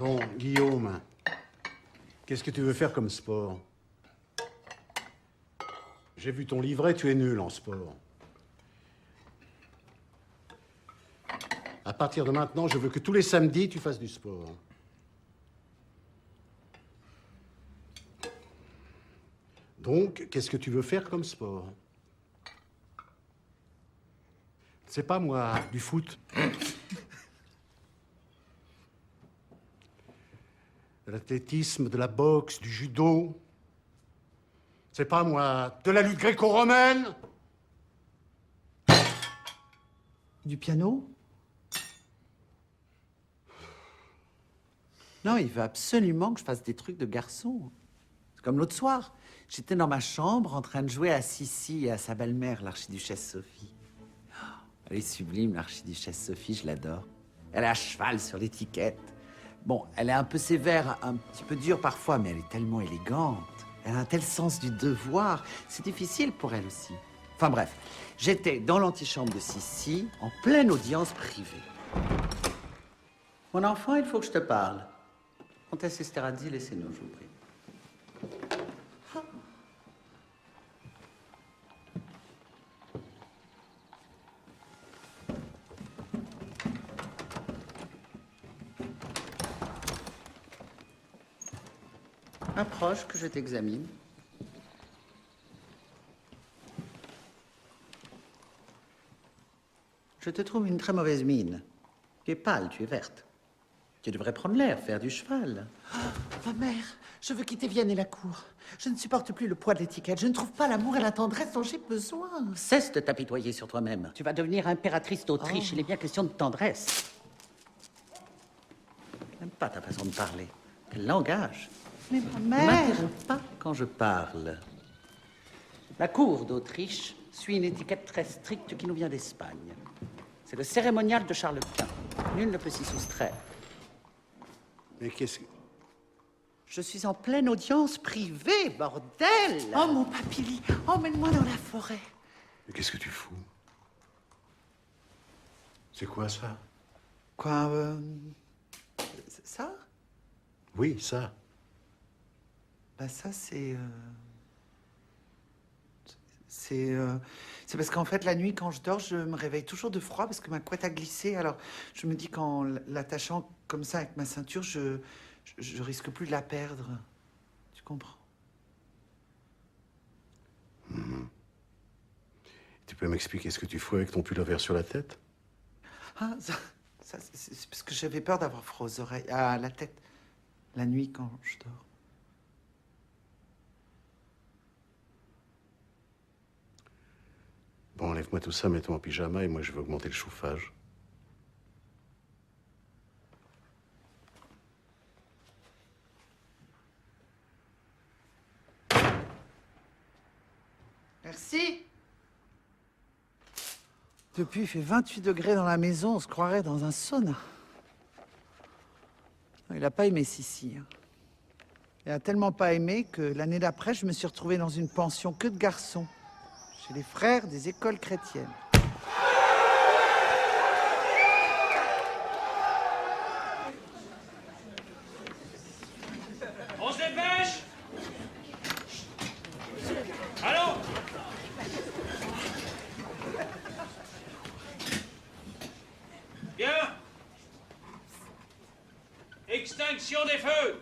Bon, Guillaume, qu'est-ce que tu veux faire comme sport? J'ai vu ton livret, tu es nul en sport. À partir de maintenant, je veux que tous les samedis, tu fasses du sport. Donc, qu'est-ce que tu veux faire comme sport? C'est pas moi, du foot. De l'athlétisme, de la boxe, du judo. C'est pas moi, de la lutte gréco-romaine. Du piano? Non, il veut absolument que je fasse des trucs de garçon. C'est comme l'autre soir. J'étais dans ma chambre en train de jouer à Sissi et à sa belle-mère, l'archiduchesse Sophie. Elle est sublime, l'archiduchesse Sophie, je l'adore. Elle est à cheval sur l'étiquette. Bon, elle est un peu sévère, un petit peu dure parfois, mais elle est tellement élégante. Elle a un tel sens du devoir. C'est difficile pour elle aussi. Enfin bref, j'étais dans l'antichambre de Sissi, en pleine audience privée. Mon enfant, il faut que je te parle. Comtesse Esterhazy, laissez-nous, je vous prie. Approche que je t'examine. Je te trouve une très mauvaise mine. Tu es pâle, tu es verte. Tu devrais prendre l'air, faire du cheval. Oh, ma mère, je veux quitter Vienne et la cour. Je ne supporte plus le poids de l'étiquette. Je ne trouve pas l'amour et la tendresse dont j'ai besoin. Cesse de t'apitoyer sur toi-même. Tu vas devenir impératrice d'Autriche. Il est bien question de tendresse. J'aime pas ta façon de parler. Quel langage. Mais ma mère... Ne m'interromps pas quand je parle. La cour d'Autriche suit une étiquette très stricte qui nous vient d'Espagne. C'est le cérémonial de Charles Quint. Nul ne peut s'y soustraire. Mais qu'est-ce que... Je suis en pleine audience privée, bordel! Oh, mon papilly, emmène-moi dans la forêt. Mais qu'est-ce que tu fous? C'est quoi, ça? Quoi, ça? Oui, ça. Bah, ça, c'est parce qu'en fait, la nuit, quand je dors, je me réveille toujours de froid parce que ma couette a glissé. Alors, je me dis qu'en l'attachant comme ça avec ma ceinture, je risque plus de la perdre. Tu comprends? Tu peux m'expliquer ce que tu fous avec ton pull-over sur la tête? Ah, ça c'est parce que j'avais peur d'avoir froid aux oreilles, à la tête, la nuit quand je dors. Bon, enlève-moi tout ça, mets-toi en pyjama et moi je vais augmenter le chauffage. Merci. Depuis, il fait 28 degrés dans la maison, on se croirait dans un sauna. Il n'a pas aimé Sissi. Il a tellement pas aimé que l'année d'après, je me suis retrouvée dans une pension que de garçons, chez les frères des écoles chrétiennes. On se dépêche! Allons! Bien! Extinction des feux!